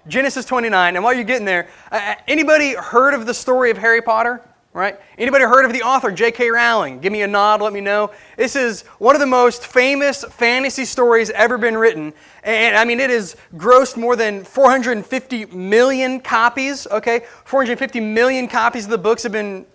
Genesis 29. And while you're getting there, anybody heard of the story of Harry Potter? Right? Anybody heard of the author, J.K. Rowling? Give me a nod, let me know. This is one of the most famous fantasy stories ever been written. And I mean, it has grossed more than 450 million copies, okay? 450 million copies of the books have been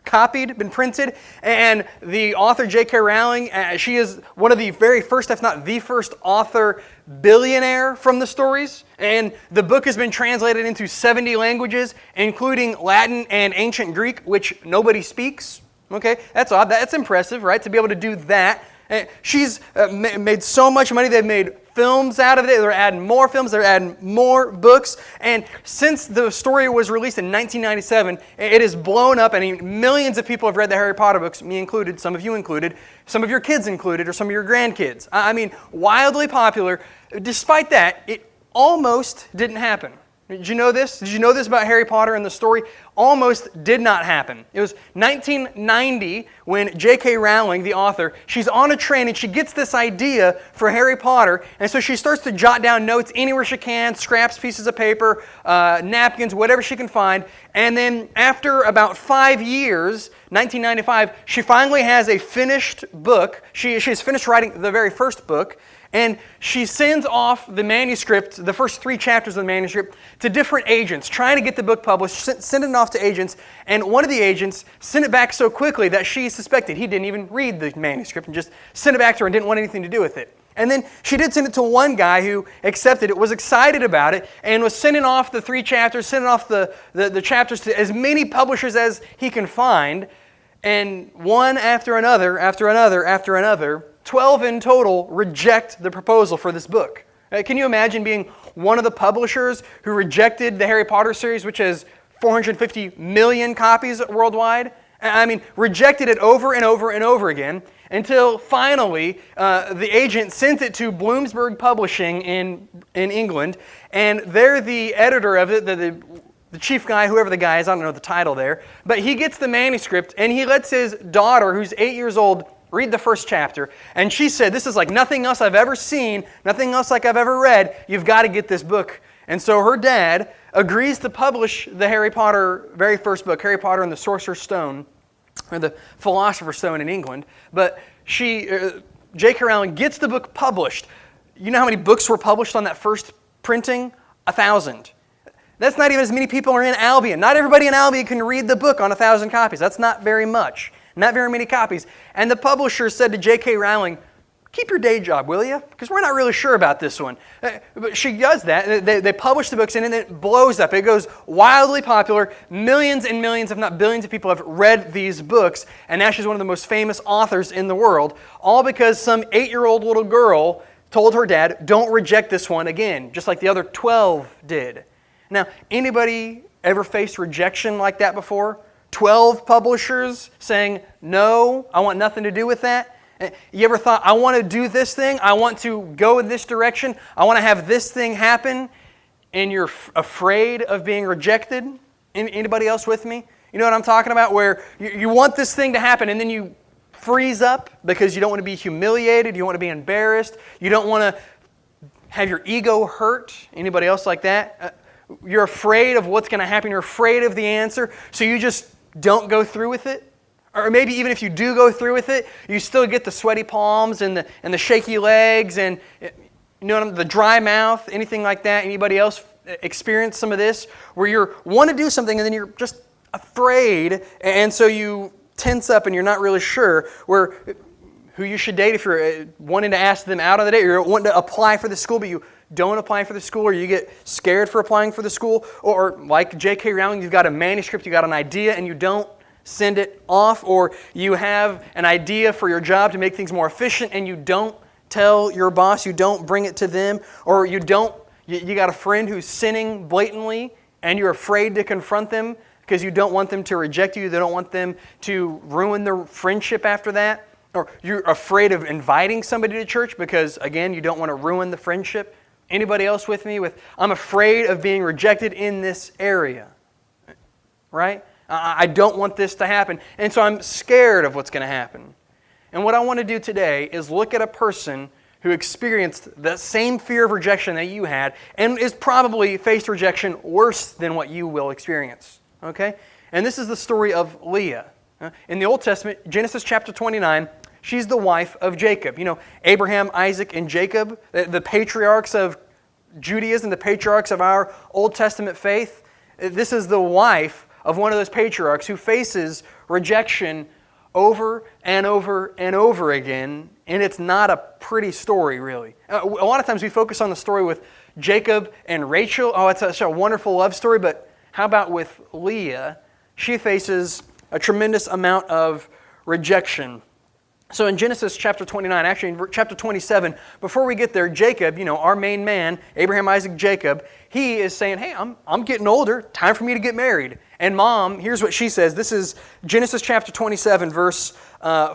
copied, been printed, and the author J.K. Rowling, she is one of the very first, if not the first author billionaire from the stories, and the book has been translated into 70 languages, including Latin and ancient Greek, which nobody speaks. Okay, that's odd. That's impressive, right, to be able to do that. She's made so much money. They've made films out of it. They're adding more films. They're adding more books. And since the story was released in 1997, it has blown up. And millions of people have read the Harry Potter books, me included, some of you included, some of your kids included, or some of your grandkids. I mean, wildly popular. Despite that, it almost didn't happen. Did you know this? Did you know this about Harry Potter and the story? Almost did not happen. It was 1990 when J.K. Rowling, the author, she's on a train and she gets this idea for Harry Potter, and so she starts to jot down notes anywhere she can, scraps pieces of paper, napkins, whatever she can find, and then after about 5 years, 1995, she finally has a finished book. She's finished writing the very first book, and she sends off the manuscript, the first 3 chapters of the manuscript, to different agents, trying to get the book published, sending it off to agents, and one of the agents sent it back so quickly that she suspected he didn't even read the manuscript and just sent it back to her and didn't want anything to do with it. And then she did send it to one guy who accepted it, was excited about it, and was sending off the 3 chapters, sending off the chapters to as many publishers as he can find, and one after another, 12 in total reject the proposal for this book. Can you imagine being one of the publishers who rejected the Harry Potter series, which has 450 million copies worldwide? I mean, rejected it over and over and over again until finally the agent sent it to Bloomsbury Publishing in England, and they're the editor of it, the chief guy, whoever the guy is, I don't know the title there, but he gets the manuscript and he lets his daughter, who's 8 years old, read the first chapter, and she said, "This is like nothing else I've ever seen, nothing else like I've ever read. You've got to get this book." And so her dad agrees to publish the Harry Potter very first book, Harry Potter and the Sorcerer's Stone, or the Philosopher's Stone in England. But J.K. Rowling gets the book published. You know how many books were published on that first printing? 1,000. That's not even as many people are in Albion. Not everybody in Albion can read the book on 1,000 copies. That's not very much. Not very many copies. And the publisher said to J.K. Rowling, "Keep your day job, will you? Because we're not really sure about this one." But she does that. They publish the books, and then it blows up. It goes wildly popular. Millions and millions, if not billions of people have read these books, and now she's one of the most famous authors in the world, all because some 8-year-old little girl told her dad, "Don't reject this one again," just like the other 12 did. Now, anybody ever faced rejection like that before? 12 publishers saying, "No, I want nothing to do with that"? You ever thought, "I want to do this thing, I want to go in this direction, I want to have this thing happen," and you're afraid of being rejected? Anybody else with me? You know what I'm talking about? Where you want this thing to happen and then you freeze up because you don't want to be humiliated, you don't want to be embarrassed, you don't want to have your ego hurt. Anybody else like that? You're afraid of what's going to happen, you're afraid of the answer, so you just don't go through with it? Or maybe even if you do go through with it, you still get the sweaty palms and the shaky legs and the dry mouth, anything like that. Anybody else experience some of this? Where you want to do something and then you're just afraid, and so you tense up and you're not really sure who you should date if you're wanting to ask them out on the date, or you're wanting to apply for the school, but you don't apply for the school, or you get scared for applying for the school, or like J.K. Rowling, you've got a manuscript, you've got an idea, and you don't send it off, or you have an idea for your job to make things more efficient, and you don't tell your boss, you don't bring it to them, or you got a friend who's sinning blatantly, and you're afraid to confront them because you don't want them to reject you, you don't want them to ruin their friendship after that, or you're afraid of inviting somebody to church because, again, you don't want to ruin the friendship. Anybody else with me? I'm afraid of being rejected in this area, right? I don't want this to happen, and so I'm scared of what's going to happen. And what I want to do today is look at a person who experienced that same fear of rejection that you had and is probably faced rejection worse than what you will experience. Okay? And this is the story of Leah. In the Old Testament, Genesis chapter 29, she's the wife of Jacob. You know, Abraham, Isaac, and Jacob, the patriarchs of Judaism, the patriarchs of our Old Testament faith. This is the wife of one of those patriarchs who faces rejection over and over and over again, and it's not a pretty story, really. A lot of times we focus on the story with Jacob and Rachel. Oh, it's such a wonderful love story, but how about with Leah? She faces a tremendous amount of rejection. So in Genesis chapter 29, actually in chapter 27, before we get there, Jacob, you know, our main man, Abraham, Isaac, Jacob, he is saying, hey, I'm getting older, time for me to get married. And mom, here's what she says. This is Genesis chapter 27, verse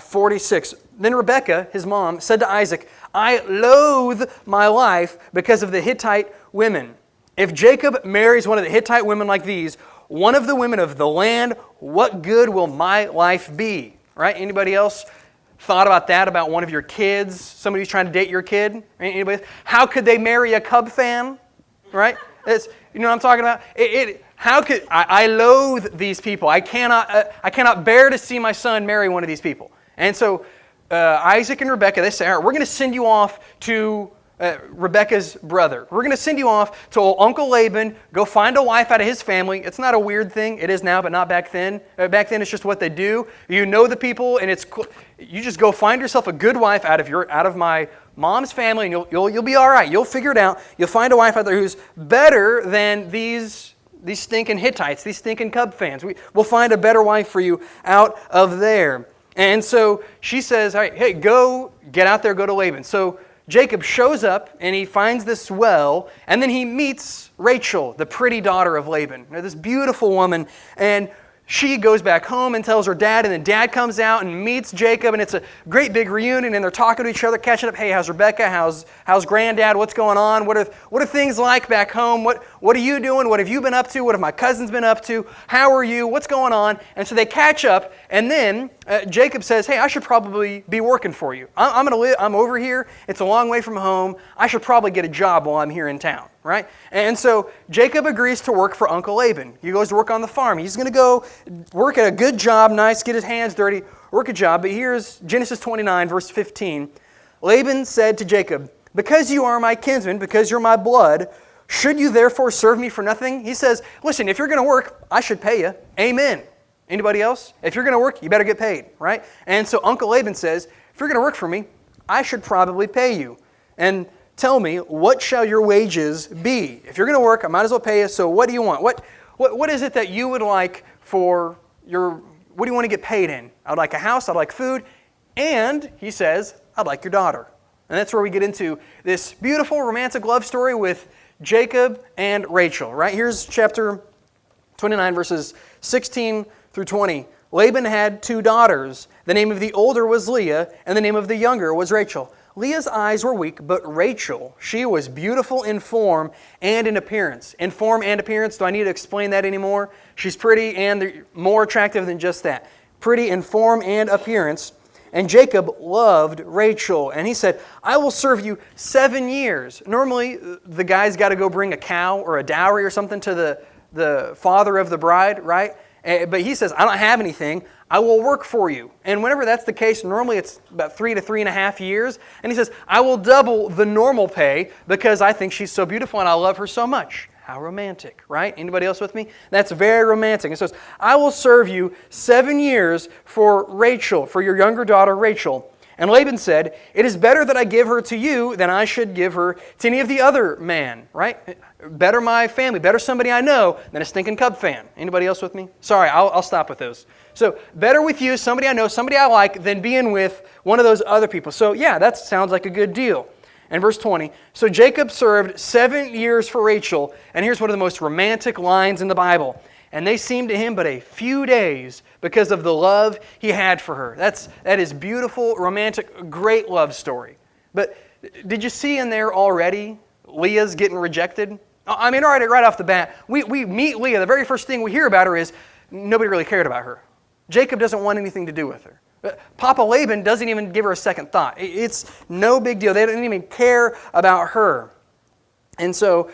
46. Then Rebekah, his mom, said to Isaac, I loathe my life because of the Hittite women. If Jacob marries one of the Hittite women like these, one of the women of the land, what good will my life be? Right? Anybody else thought about that, about one of your kids, somebody who's trying to date your kid? Anybody? How could they marry a Cub fan? Right? You know what I'm talking about? How could I loathe these people? I cannot bear to see my son marry one of these people. And so Isaac and Rebekah, they say, all right, we're going to send you off to Rebekah's brother. We're going to send you off to Uncle Laban. Go find a wife out of his family. It's not a weird thing. It is now, but not back then. Back then, it's just what they do. You know the people, and you just go find yourself a good wife out of my mom's family, and you'll be all right. You'll figure it out. You'll find a wife out there who's better than these stinking Hittites, these stinking Cub fans. We'll find a better wife for you out of there. And so she says, all right, hey, go get out there, go to Laban. So Jacob shows up and he finds this well, and then he meets Rachel, the pretty daughter of Laban. This beautiful woman, and she goes back home and tells her dad, and then dad comes out and meets Jacob, and it's a great big reunion, and they're talking to each other, catching up. Hey, how's Rebecca? How's granddad? What's going on? What are things like back home? What are you doing? What have you been up to? What have my cousins been up to? How are you? What's going on? And so they catch up, and then Jacob says, hey, I should probably be working for you. I'm over here. It's a long way from home. I should probably get a job while I'm here in town. Right? And so Jacob agrees to work for Uncle Laban. He goes to work on the farm. He's going to go work at a good job, nice, get his hands dirty, work a job. But here's Genesis 29, verse 15. Laban said to Jacob, because you are my kinsman, because you're my blood, should you therefore serve me for nothing? He says, listen, if you're going to work, I should pay you. Amen. Anybody else? If you're going to work, you better get paid. Right? And so Uncle Laban says, if you're going to work for me, I should probably pay you. And tell me, what shall your wages be? If you're going to work, I might as well pay you, so what do you want? What is it that you would like for what do you want to get paid in? I'd like a house, I'd like food, and, he says, I'd like your daughter. And that's where we get into this beautiful romantic love story with Jacob and Rachel, right? Here's chapter 29, verses 16 through 20. Laban had 2 daughters. The name of the older was Leah, and the name of the younger was Rachel. Leah's eyes were weak, but Rachel, she was beautiful in form and in appearance. In form and appearance, do I need to explain that anymore? She's pretty and more attractive than just that. Pretty in form and appearance. And Jacob loved Rachel, and he said, I will serve you 7 years. Normally, the guy's got to go bring a cow or a dowry or something to the father of the bride, right? But he says, I don't have anything. I will work for you. And whenever that's the case, normally it's about 3 to 3.5 years. And he says, I will double the normal pay because I think she's so beautiful and I love her so much. How romantic, right? Anybody else with me? That's very romantic. It says, I will serve you 7 years for Rachel, for your younger daughter Rachel. And Laban said, it is better that I give her to you than I should give her to any of the other man, right? Better my family, better somebody I know than a stinking Cub fan. Anybody else with me? Sorry, I'll stop with those. So better with you, somebody I know, somebody I like, than being with one of those other people. So yeah, that sounds like a good deal. And verse 20, so Jacob served 7 years for Rachel, and here's one of the most romantic lines in the Bible. And they seemed to him but a few days because of the love he had for her. That is beautiful, romantic, great love story. But did you see in there already Leah's getting rejected? I mean, right off the bat, we meet Leah. The very first thing we hear about her is nobody really cared about her. Jacob doesn't want anything to do with her. Papa Laban doesn't even give her a second thought. It's no big deal. They don't even care about her. And so,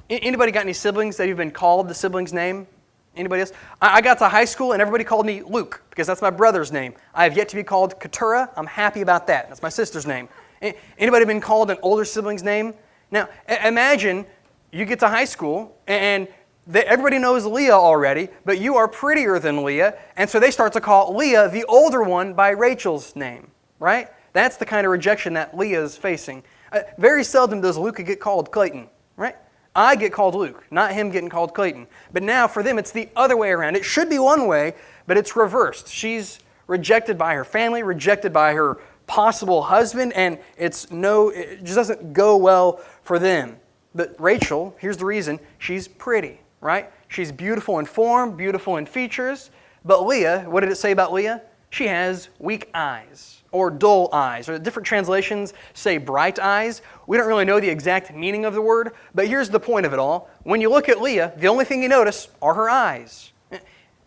anybody got any siblings that you've been called the sibling's name? Anybody else? I got to high school and everybody called me Luke because that's my brother's name. I have yet to be called Keturah. I'm happy about that. That's my sister's name. Anybody been called an older sibling's name? Now, imagine you get to high school and everybody knows Leah already, but you are prettier than Leah, and so they start to call Leah, the older one, by Rachel's name, right? That's the kind of rejection that Leah is facing. Very seldom does Luke get called Clayton, right? I get called Luke, not him getting called Clayton. But now for them, it's the other way around. It should be one way, but it's reversed. She's rejected by her family, rejected by her possible husband, and it just doesn't go well for them. But Rachel, here's the reason, she's pretty, right? She's beautiful in form, beautiful in features. But Leah, what did it say about Leah? She has weak eyes or dull eyes. Or different translations say bright eyes. We don't really know the exact meaning of the word, but here's the point of it all. When you look at Leah, the only thing you notice are her eyes.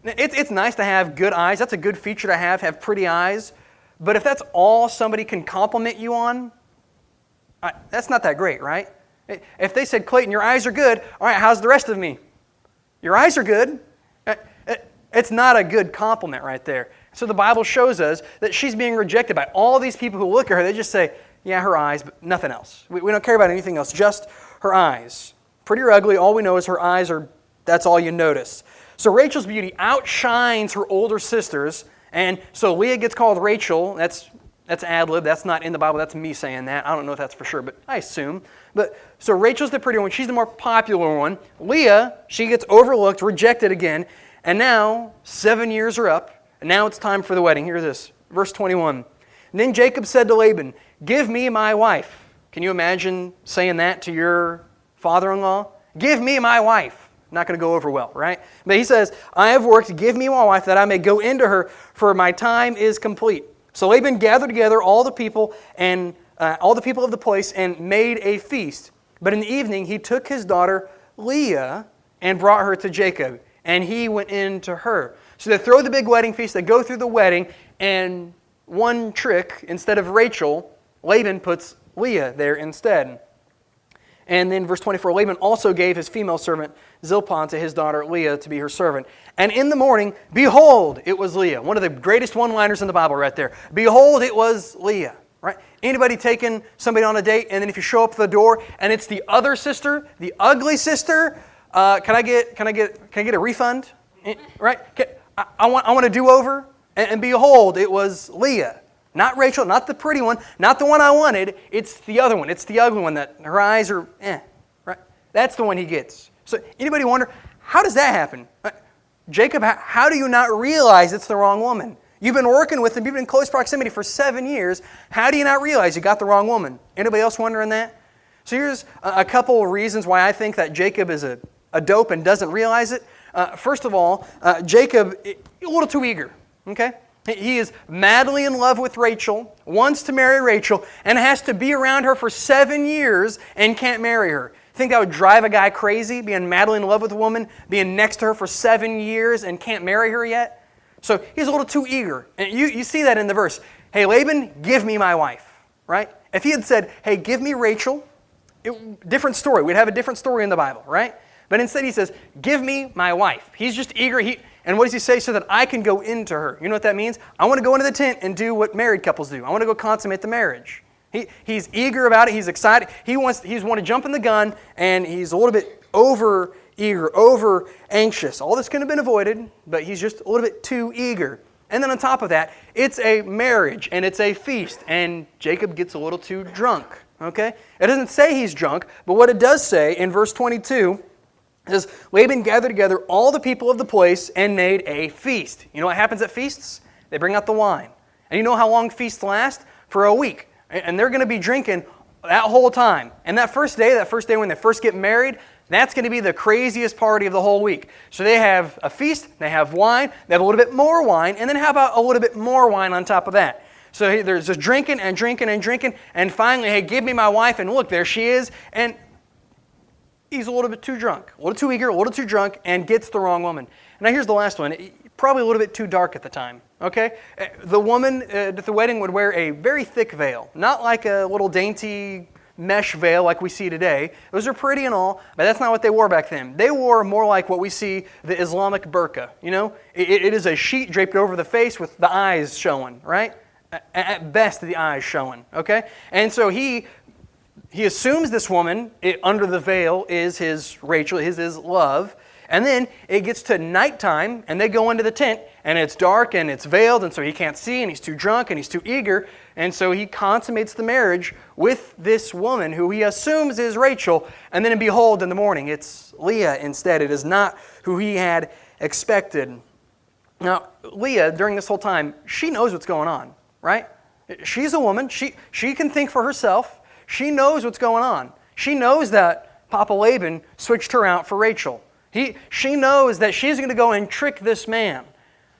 It's nice to have good eyes. That's a good feature to have pretty eyes. But if that's all somebody can compliment you on, that's not that great, right? If they said, Clayton, your eyes are good, all right, how's the rest of me? Your eyes are good. It's not a good compliment right there. So the Bible shows us that she's being rejected by all these people who look at her. They just say, yeah, her eyes, but nothing else. We don't care about anything else, just her eyes. Pretty or ugly, all we know is her eyes that's all you notice. So Rachel's beauty outshines her older sisters, and so Leah gets called Rachel. That's ad-lib. That's not in the Bible. That's me saying that. I don't know if that's for sure, but I assume. But so Rachel's the prettier one. She's the more popular one. Leah, she gets overlooked, rejected again. And now, 7 years are up. And now it's time for the wedding. Hear this. Verse 21. Then Jacob said to Laban, give me my wife. Can you imagine saying that to your father-in-law? Give me my wife. Not going to go over well, right? But he says, I have worked, give me my wife that I may go into her, for my time is complete. So Laban gathered together all the people of the place and made a feast. But in the evening he took his daughter Leah and brought her to Jacob, and he went in to her. So they throw the big wedding feast, they go through the wedding, and one trick, instead of Rachel, Laban puts Leah there instead. And then verse 24, Laban also gave his female servant Zilpah to his daughter Leah to be her servant. And in the morning, behold, it was Leah. One of the greatest one-liners in the Bible right there. Behold, it was Leah. Right? Anybody taking somebody on a date, and then if you show up at the door and it's the other sister, the ugly sister, can I get a refund? Right? I want a do-over. And behold, it was Leah. Not Rachel, not the pretty one, not the one I wanted. It's the other one. It's the ugly one that her eyes are, right? That's the one he gets. So anybody wonder, how does that happen? Jacob, how do you not realize it's the wrong woman? You've been working with him, you've been in close proximity for 7 years. How do you not realize you got the wrong woman? Anybody else wondering that? So here's a couple of reasons why I think that Jacob is a dope and doesn't realize it. First of all, Jacob, a little too eager, okay? He is madly in love with Rachel, wants to marry Rachel, and has to be around her for 7 years and can't marry her. Think that would drive a guy crazy, being madly in love with a woman, being next to her for 7 years and can't marry her yet? So he's a little too eager. And you see that in the verse. Hey, Laban, give me my wife, right? If he had said, hey, give me Rachel, different story. We'd have a different story in the Bible, right? But instead he says, give me my wife. He's just eager. And what does he say? So that I can go into her. You know what that means? I want to go into the tent and do what married couples do. I want to go consummate the marriage. He's eager about it. He's excited. He's want to jump in the gun, and he's a little bit over eager, over anxious. All this could have been avoided, but he's just a little bit too eager. And then on top of that, it's a marriage, and it's a feast, and Jacob gets a little too drunk. Okay? It doesn't say he's drunk, but what it does say in verse 22, it says, Laban gathered together all the people of the place and made a feast. You know what happens at feasts? They bring out the wine. And you know how long feasts last? For a week. And they're going to be drinking that whole time. And that first day when they first get married, that's going to be the craziest party of the whole week. So they have a feast, they have wine, they have a little bit more wine, and then how about a little bit more wine on top of that? So there's just drinking and drinking and drinking, and finally, hey, give me my wife, and look, there she is, and he's a little bit too drunk, a little too eager, a little too drunk, and gets the wrong woman. Now here's the last one. Probably a little bit too dark at the time. okay? The woman at the wedding would wear a very thick veil, not like a little dainty mesh veil like we see today. Those are pretty and all, but that's not what they wore back then. They wore more like what we see the Islamic burqa, you know? It is a sheet draped over the face with the eyes showing, right? At best, the eyes showing, okay? And so he assumes this woman under the veil is his Rachel, his love. And then it gets to nighttime, and they go into the tent, and it's dark, and it's veiled, and so he can't see, and he's too drunk, and he's too eager. And so he consummates the marriage with this woman who he assumes is Rachel. And then behold, in the morning, it's Leah instead. It is not who he had expected. Now, Leah, during this whole time, she knows what's going on, right? She's a woman. She can think for herself. She knows what's going on. She knows that Papa Laban switched her out for Rachel. She knows that she's going to go and trick this man.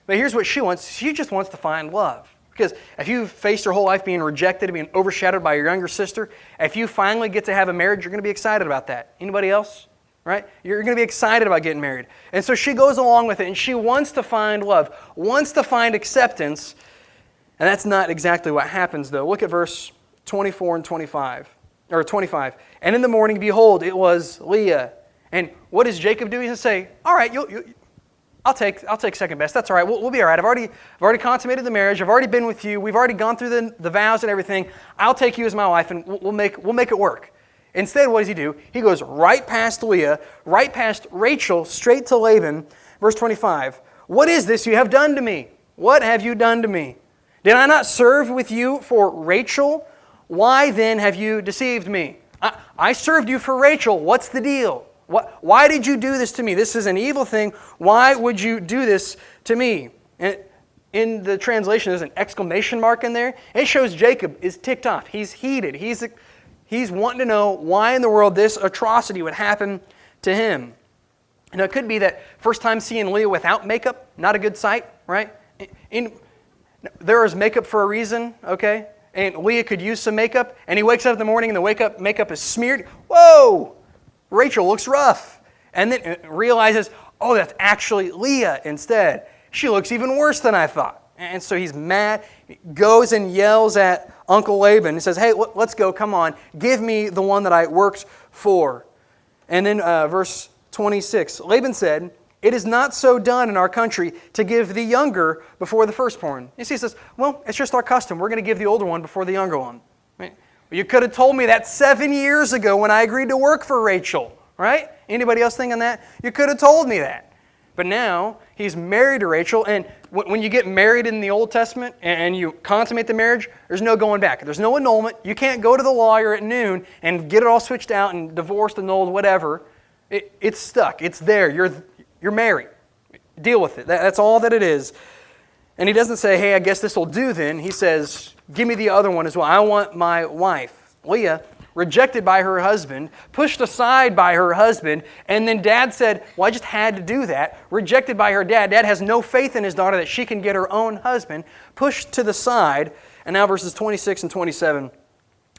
But here's what she wants. She just wants to find love. Because if you've faced your whole life being rejected, being overshadowed by your younger sister, if you finally get to have a marriage, you're going to be excited about that. Anybody else? Right? You're going to be excited about getting married. And so she goes along with it, and she wants to find love, wants to find acceptance. And that's not exactly what happens, though. Look at verse 24 and 25. Or 25. And in the morning, behold, it was Leah. And what does Jacob do? He's going to say, all right, I'll take second best. That's all right. We'll be all right. I've already consummated the marriage. I've already been with you. We've already gone through the vows and everything. I'll take you as my wife, and we'll make it work. Instead, what does he do? He goes right past Leah, right past Rachel, straight to Laban. Verse 25. What is this you have done to me? What have you done to me? Did I not serve with you for Rachel? Why then have you deceived me? I served you for Rachel. What's the deal? Why did you do this to me? This is an evil thing. Why would you do this to me? And in the translation, there's an exclamation mark in there. It shows Jacob is ticked off. He's heated. He's wanting to know why in the world this atrocity would happen to him. Now, it could be that first time seeing Leah without makeup, not a good sight, right? There is makeup for a reason, okay? And Leah could use some makeup, and he wakes up in the morning and the makeup is smeared. Whoa! Rachel looks rough. And then realizes, oh, that's actually Leah instead. She looks even worse than I thought. And so he's mad. He goes and yells at Uncle Laban. He says, hey, let's go, come on. Give me the one that I worked for. And then verse 26, Laban said, it is not so done in our country to give the younger before the firstborn. You see, he says, well, it's just our custom. We're going to give the older one before the younger one. Right? You could have told me that 7 years ago when I agreed to work for Rachel, right? Anybody else thinking that? You could have told me that. But now he's married to Rachel, and when you get married in the Old Testament and you consummate the marriage, there's no going back. There's no annulment. You can't go to the lawyer at noon and get it all switched out and divorced, annulled, whatever. It's stuck. It's there. You're married. Deal with it. That's all that it is. And he doesn't say, hey, I guess this will do then. He says, give me the other one as well. I want my wife. Leah, rejected by her husband, pushed aside by her husband, and then dad said, well, I just had to do that. Rejected by her dad. Dad has no faith in his daughter that she can get her own husband. Pushed to the side. And now verses 26 and 27,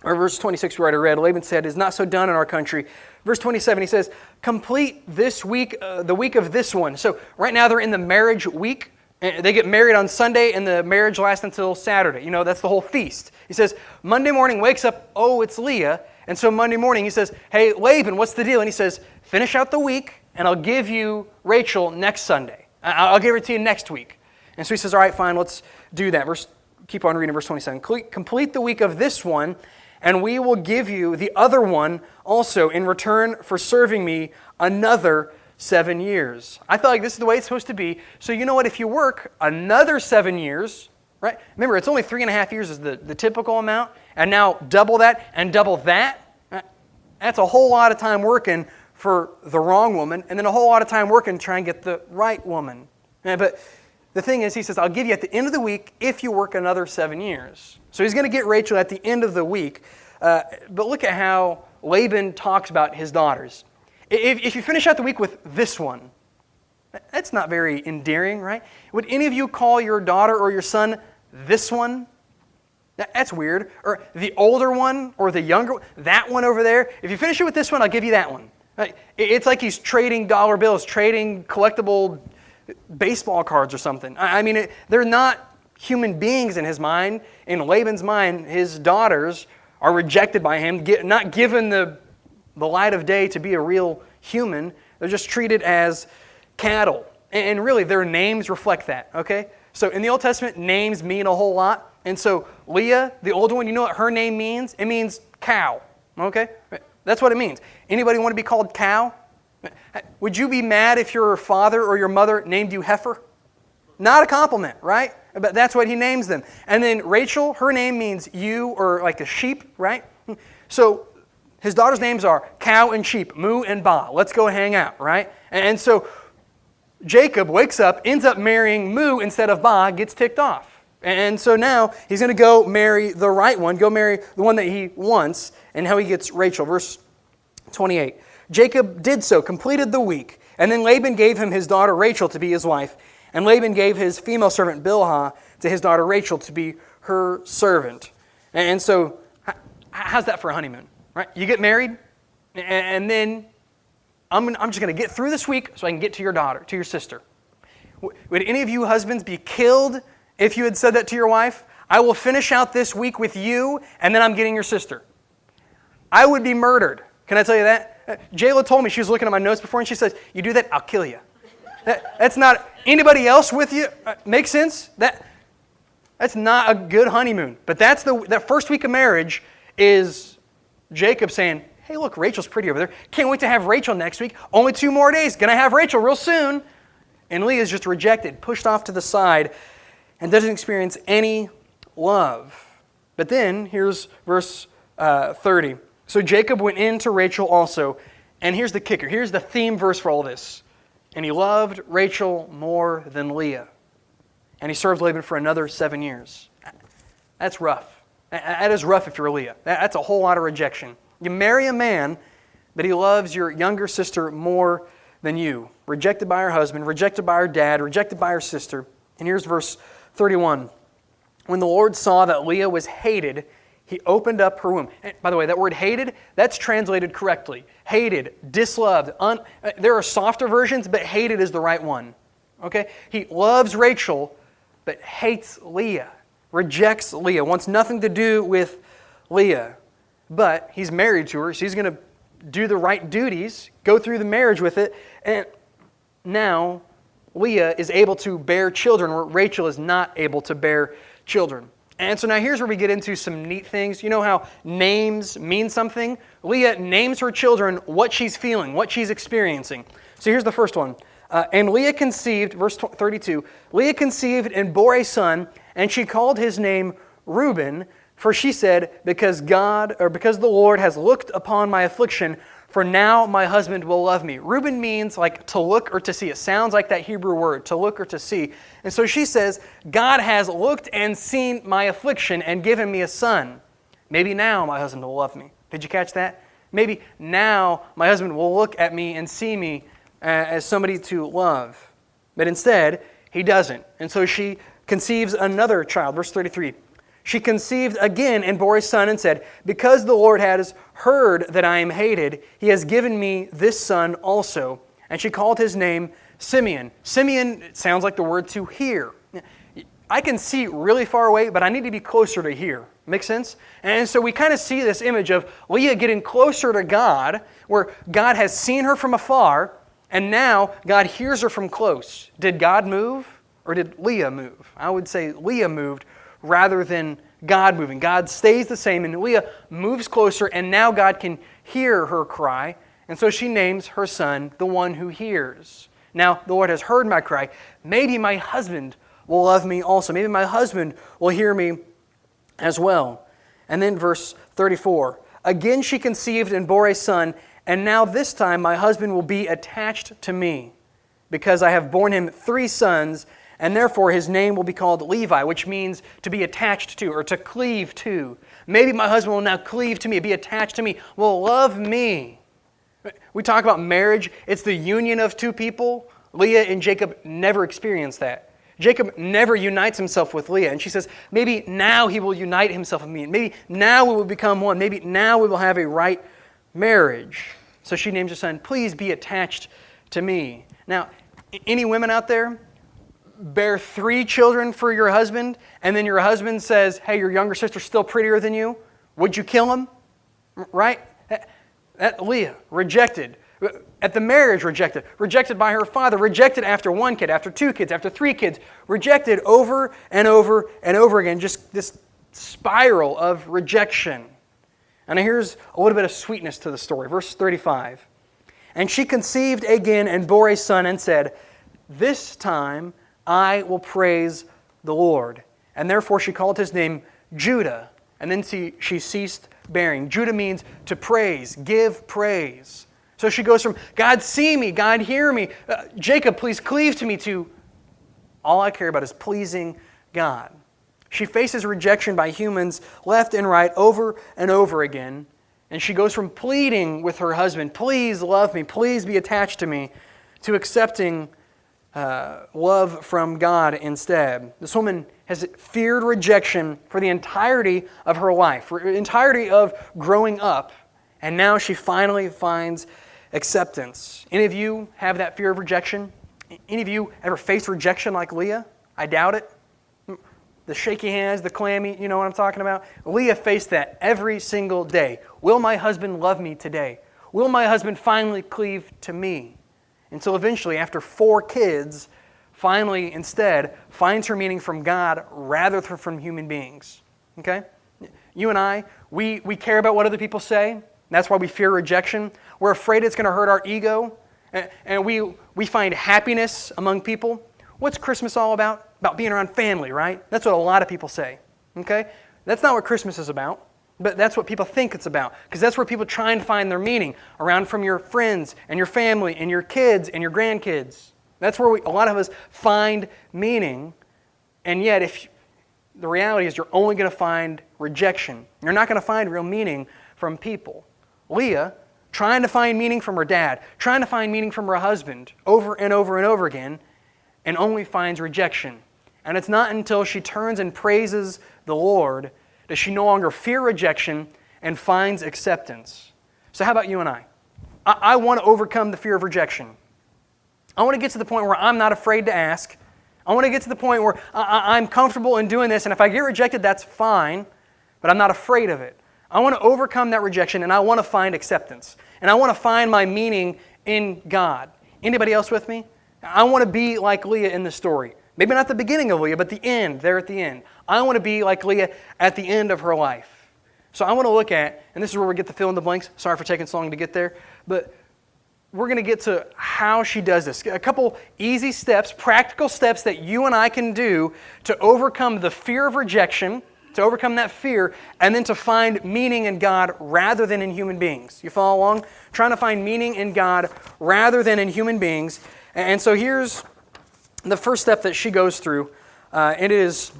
or verse 26 we already read, Laban said, it is not so done in our country. Verse 27, he says, complete this week, the week of this one. So right now they're in the marriage week. They get married on Sunday, and the marriage lasts until Saturday. You know, that's the whole feast. He says, Monday morning, wakes up, oh, it's Leah. And so Monday morning, he says, hey, Laban, what's the deal? And he says, finish out the week, and I'll give you Rachel next Sunday. I'll give her to you next week. And so he says, all right, fine, let's do that. Keep on reading verse 27. Complete the week of this one, and we will give you the other one also in return for serving me another 7 years. I feel like this is the way it's supposed to be. So you know what? If you work another 7 years, right? Remember, it's only 3.5 years is the typical amount. And now double that and double that. That's a whole lot of time working for the wrong woman. And then a whole lot of time working to try and get the right woman. But the thing is, he says, I'll give you at the end of the week if you work another 7 years. So he's going to get Rachel at the end of the week. But look at how Laban talks about his daughters. If you finish out the week with this one, that's not very endearing, right? Would any of you call your daughter or your son this one? That's weird. Or the older one or the younger one, that one over there. If you finish it with this one, I'll give you that one. It's like he's trading dollar bills, trading collectible baseball cards or something. I mean, they're not human beings in his mind. In Laban's mind, his daughters are rejected by him, not given the light of day to be a real human. They're just treated as cattle. And really, their names reflect that, okay? So in the Old Testament, names mean a whole lot. And so Leah, the older one, you know what her name means? It means cow, okay? That's what it means. Anybody want to be called cow? Would you be mad if your father or your mother named you heifer? Not a compliment, right? But that's what he names them. And then Rachel, her name means ewe or like a sheep, right? So his daughters' names are cow and sheep, moo and ba. Let's go hang out, right? And so Jacob wakes up, ends up marrying moo instead of ba, gets ticked off. And so now he's going to go marry the right one, go marry the one that he wants, and how he gets Rachel. Verse 28. Jacob did so, completed the week, and then Laban gave him his daughter Rachel to be his wife, and Laban gave his female servant Bilhah to his daughter Rachel to be her servant. And so, how's that for a honeymoon? Right? You get married, and then I'm just going to get through this week so I can get to your daughter, to your sister. Would any of you husbands be killed if you had said that to your wife? I will finish out this week with you, and then I'm getting your sister. I would be murdered. Can I tell you that? Jayla told me, she was looking at my notes before, and she says, you do that, I'll kill you. That's not anybody else with you. Makes sense? That's not a good honeymoon. But that first week of marriage is Jacob saying, hey, look, Rachel's pretty over there. Can't wait to have Rachel next week. Only 2 more days. Going to have Rachel real soon. And Leah is just rejected, pushed off to the side, and doesn't experience any love. But then, here's verse 30. So Jacob went in to Rachel also. And here's the kicker. Here's the theme verse for all this. And he loved Rachel more than Leah. And he served Laban for another 7 years. That's rough. That is rough if you're Leah. That's a whole lot of rejection. You marry a man, but he loves your younger sister more than you. Rejected by her husband, rejected by her dad, rejected by her sister. And here's verse 31. When the Lord saw that Leah was hated, he opened up her womb. And by the way, that word hated, that's translated correctly. Hated, disloved. There are softer versions, but hated is the right one. Okay? He loves Rachel, but hates Leah. Rejects Leah. Wants nothing to do with Leah. But he's married to her, so he's going to do the right duties, go through the marriage with it, and now Leah is able to bear children, where Rachel is not able to bear children. And so now here's where we get into some neat things. You know how names mean something? Leah names her children what she's feeling, what she's experiencing. So here's the first one. And Leah conceived, verse 32, Leah conceived and bore a son, and she called his name Reuben, for she said, because the Lord has looked upon my affliction, for now my husband will love me. Reuben means like to look or to see. It sounds like that Hebrew word, to look or to see. And so she says, God has looked and seen my affliction and given me a son. Maybe now my husband will love me. Did you catch that? Maybe now my husband will look at me and see me as somebody to love. But instead, he doesn't. And so she conceives another child. Verse 33. She conceived again and bore a son and said, because the Lord has heard that I am hated, he has given me this son also. And she called his name Simeon. Simeon sounds like the word to hear. I can see really far away, but I need to be closer to hear. Make sense? And so we kind of see this image of Leah getting closer to God, where God has seen her from afar, and now God hears her from close. Did God move, or did Leah move? I would say Leah moved rather than God moving. God stays the same, and Leah moves closer, and now God can hear her cry, and so she names her son the one who hears. Now, the Lord has heard my cry. Maybe my husband will love me also. Maybe my husband will hear me as well. And then verse 34, again she conceived and bore a son, and now this time my husband will be attached to me, because I have borne him 3 sons, and therefore his name will be called Levi, which means to be attached to or to cleave to. Maybe my husband will now cleave to me, be attached to me, will love me. We talk about marriage. It's the union of 2 people. Leah and Jacob never experienced that. Jacob never unites himself with Leah. And she says, maybe now he will unite himself with me. Maybe now we will become one. Maybe now we will have a right marriage. So she names her son, please be attached to me. Now, any women out there? bear 3 children for your husband, and then your husband says, hey, your younger sister's still prettier than you, would you kill him? Right? Leah, rejected. At the marriage, rejected. Rejected by her father. Rejected after 1 kid, after 2 kids, after 3 kids. Rejected over and over and over again. Just this spiral of rejection. And here's a little bit of sweetness to the story. Verse 35. And she conceived again and bore a son and said, this time I will praise the Lord. And therefore she called his name Judah. And then she ceased bearing. Judah means to praise, give praise. So she goes from, God see me, God hear me, Jacob please cleave to me, to all I care about is pleasing God. She faces rejection by humans left and right over and over again. And she goes from pleading with her husband, please love me, please be attached to me, to accepting love from God instead. This woman has feared rejection for the entirety of her life, for the entirety of growing up, and now she finally finds acceptance. Any of you have that fear of rejection? Any of you ever faced rejection like Leah? I doubt it. The shaky hands, the clammy, you know what I'm talking about? Leah faced that every single day. Will my husband love me today? Will my husband finally cleave to me? Until eventually, after 4 kids, finally instead finds her meaning from God rather than from human beings. Okay? You and I, we care about what other people say. That's why we fear rejection. We're afraid it's going to hurt our ego. And we find happiness among people. What's Christmas all about? About being around family, right? That's what a lot of people say. Okay? That's not what Christmas is about. But that's what people think it's about. Because that's where people try and find their meaning. Around from your friends and your family and your kids and your grandkids. That's where a lot of us find meaning. And yet, the reality is you're only going to find rejection. You're not going to find real meaning from people. Leah, trying to find meaning from her dad, trying to find meaning from her husband over and over and over again, and only finds rejection. And it's not until she turns and praises the Lord that she no longer fear rejection and finds acceptance. So how about you and I? I want to overcome the fear of rejection. I want to get to the point where I'm not afraid to ask. I want to get to the point where I'm comfortable in doing this, and if I get rejected, that's fine, but I'm not afraid of it. I want to overcome that rejection, and I want to find acceptance. And I want to find my meaning in God. Anybody else with me? I want to be like Leah in the story. Maybe not the beginning of Leah, but the end, there at the end. I want to be like Leah at the end of her life. So I want to look at, and this is where we get the fill in the blanks. Sorry for taking so long to get there. But we're going to get to how she does this. A couple easy steps, practical steps that you and I can do to overcome the fear of rejection, to overcome that fear, and then to find meaning in God rather than in human beings. You follow along? Trying to find meaning in God rather than in human beings. And so here's the first step that she goes through. It is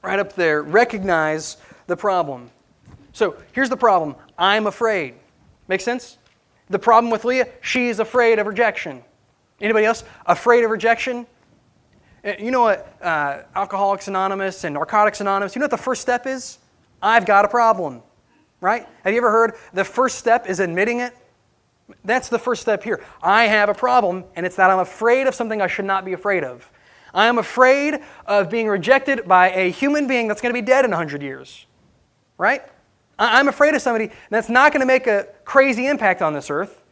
right up there. Recognize the problem. So here's the problem. I'm afraid. Make sense? The problem with Leah, she's afraid of rejection. Anybody else afraid of rejection? You know what Alcoholics Anonymous and Narcotics Anonymous, you know what the first step is? I've got a problem. Right? Have you ever heard the first step is admitting it? That's the first step here. I have a problem, and it's that I'm afraid of something I should not be afraid of. I am afraid of being rejected by a human being that's going to be dead in 100 years. Right? I'm afraid of somebody that's not going to make a crazy impact on this earth,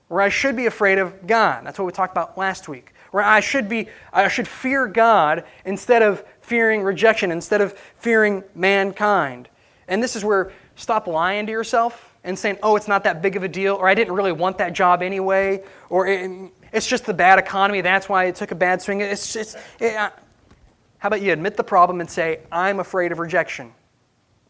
where I should be afraid of God. That's what we talked about last week. Where I should fear God instead of fearing rejection, instead of fearing mankind. And this is where stop lying to yourself and saying, oh, it's not that big of a deal, or I didn't really want that job anyway, or it's just the bad economy, that's why it took a bad swing. How about you admit the problem and say, I'm afraid of rejection.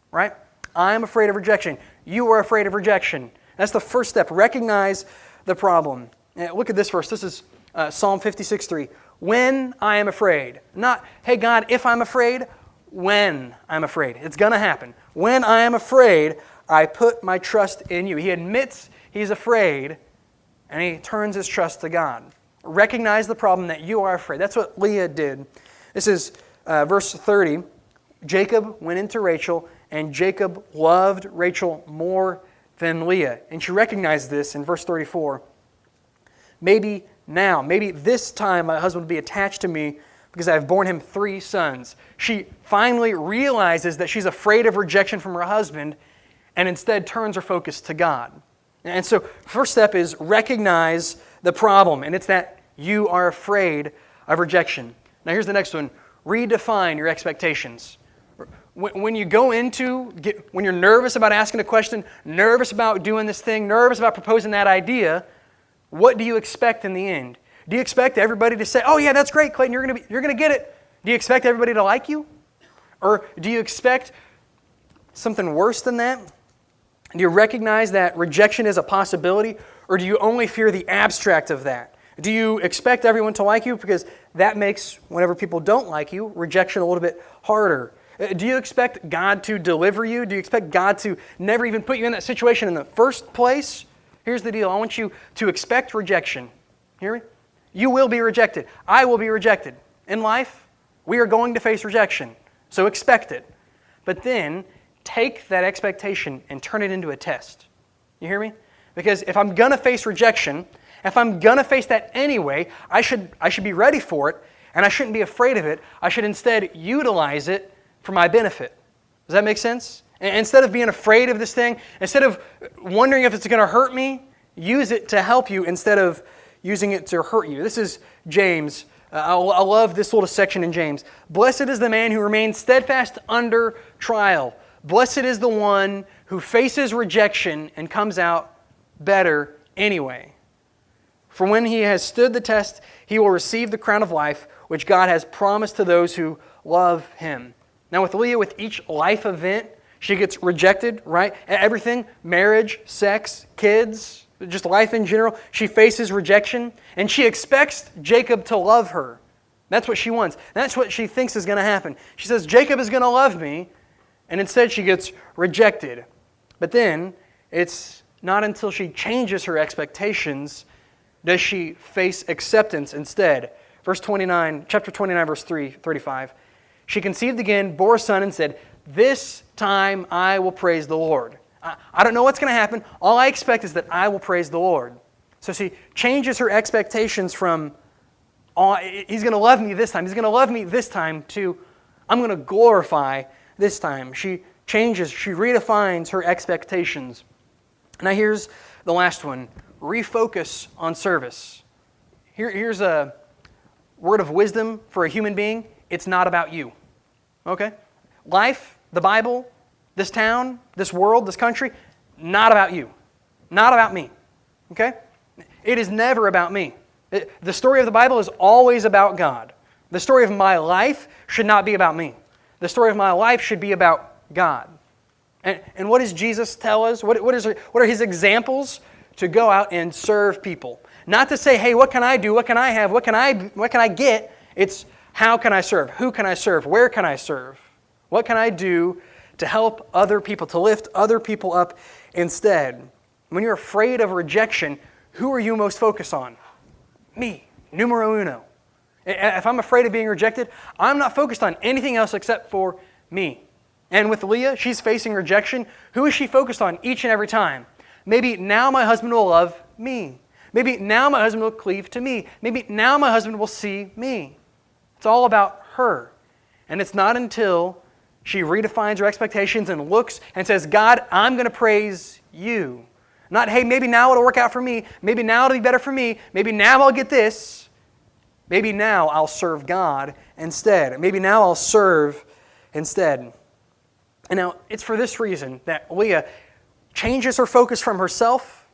Right? I'm afraid of rejection. You are afraid of rejection. That's the first step. Recognize the problem. Look at this verse. This is Psalm 56:3. When I am afraid. Not, hey God, if I'm afraid, when I'm afraid. It's going to happen. When I am afraid, I put my trust in you. He admits he's afraid, and he turns his trust to God. Recognize the problem that you are afraid. That's what Leah did. This is verse 30. Jacob went into Rachel, and Jacob loved Rachel more than Leah. And she recognized this in verse 34. Maybe this time my husband will be attached to me because I have borne him 3 sons. She finally realizes that she's afraid of rejection from her husband and instead turns her focus to God. And so first step is recognize the problem, and it's that you are afraid of rejection. Now here's the next one. Redefine your expectations. When you go into, when you're nervous about asking a question, nervous about doing this thing, nervous about proposing that idea, what do you expect in the end? Do you expect everybody to say, "Oh yeah, that's great, Clayton, you're going to get it"? Do you expect everybody to like you? Or do you expect something worse than that? Do you recognize that rejection is a possibility, or do you only fear the abstract of that? Do you expect everyone to like you because that makes, whenever people don't like you, rejection a little bit harder? Do you expect God to deliver you? Do you expect God to never even put you in that situation in the first place? Here's the deal. I want you to expect rejection. Hear me? You will be rejected. I will be rejected. In life, we are going to face rejection. So expect it. But then, take that expectation and turn it into a test. You hear me? Because if I'm going to face rejection, if I'm going to face that anyway, I should be ready for it, and I shouldn't be afraid of it. I should instead utilize it for my benefit. Does that make sense? Instead of being afraid of this thing, instead of wondering if it's going to hurt me, use it to help you instead of using it to hurt you. This is James. I love this little section in James. Blessed is the man who remains steadfast under trial. Blessed is the one who faces rejection and comes out better anyway. For when he has stood the test, he will receive the crown of life, which God has promised to those who love him. Now with Leah, with each life event, she gets rejected, right? Everything, marriage, sex, kids, just life in general, she faces rejection, and she expects Jacob to love her. That's what she wants. That's what she thinks is going to happen. She says, Jacob is going to love me, and instead she gets rejected. But then, it's not until she changes her expectations does she face acceptance instead. Verse 29, chapter 29, verse 35. She conceived again, bore a son, and said, "This time I will praise the Lord." I don't know what's going to happen. All I expect is that I will praise the Lord. So she changes her expectations from, he's going to love me this time. He's going to love me this time to, I'm going to glorify this time. She changes, she redefines her expectations. Now here's the last one. Refocus on service. Here's a word of wisdom for a human being. It's not about you. Okay? Life, the Bible, this town, this world, this country, not about you. Not about me. Okay? It is never about me. The story of the Bible is always about God. The story of my life should not be about me. The story of my life should be about God. And what does Jesus tell us? What are His examples? To go out and serve people. Not to say, hey, what can I do? What can I have? What can I get? It's how can I serve? Who can I serve? Where can I serve? What can I do to help other people, to lift other people up instead? When you're afraid of rejection, who are you most focused on? Me, numero uno. If I'm afraid of being rejected, I'm not focused on anything else except for me. And with Leah, she's facing rejection. Who is she focused on each and every time? Maybe now my husband will love me. Maybe now my husband will cleave to me. Maybe now my husband will see me. It's all about her. And it's not until she redefines her expectations and looks and says, God, I'm going to praise you. Not, hey, maybe now it'll work out for me. Maybe now it'll be better for me. Maybe now I'll get this. Maybe now I'll serve God instead. Maybe now I'll serve instead. And now it's for this reason that Leah changes her focus from herself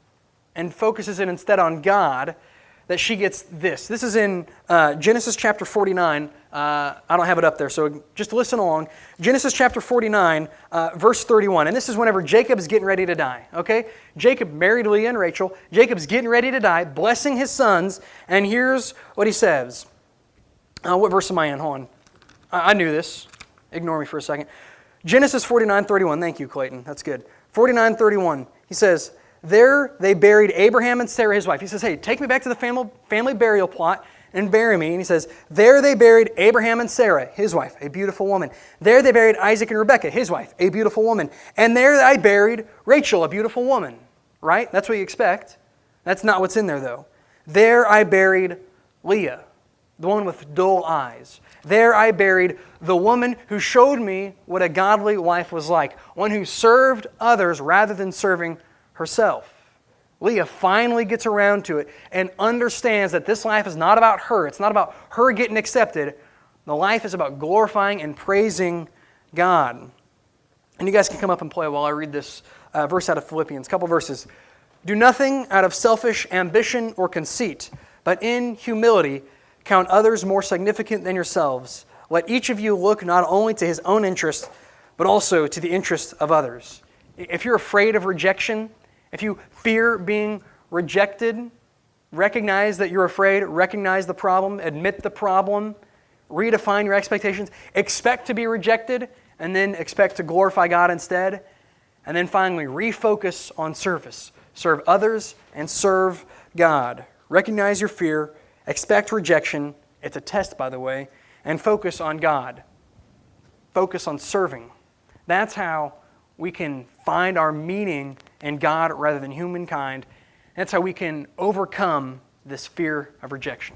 and focuses it instead on God, that she gets this. This is in Genesis chapter 49. I don't have it up there, so just listen along. Genesis chapter 49, verse 31. And this is whenever Jacob is getting ready to die. Okay? Jacob married Leah and Rachel. Jacob's getting ready to die, blessing his sons. And here's what he says. What verse am I in? Hold on. I knew this. Ignore me for a second. Genesis 49:31. Thank you, Clayton. That's good. 49:31. He says, there they buried Abraham and Sarah, his wife. He says, hey, take me back to the family burial plot and bury me. And he says, there they buried Abraham and Sarah, his wife, a beautiful woman. There they buried Isaac and Rebekah, his wife, a beautiful woman. And there I buried Rachel, a beautiful woman. Right? That's what you expect. That's not what's in there, though. There I buried Leah, the one with dull eyes. There I buried the woman who showed me what a godly life was like, one who served others rather than serving herself. Leah finally gets around to it and understands that this life is not about her. It's not about her getting accepted. The life is about glorifying and praising God. And you guys can come up and play while I read this verse out of Philippians, a couple verses. Do nothing out of selfish ambition or conceit, but in humility count others more significant than yourselves. Let each of you look not only to his own interest, but also to the interest of others. If you're afraid of rejection, if you fear being rejected, recognize that you're afraid, recognize the problem, admit the problem, redefine your expectations, expect to be rejected, and then expect to glorify God instead. And then finally, refocus on service. Serve others and serve God. Recognize your fear, expect rejection. It's a test, by the way. And focus on God. Focus on serving. That's how we can find our meaning in God rather than humankind. That's how we can overcome this fear of rejection.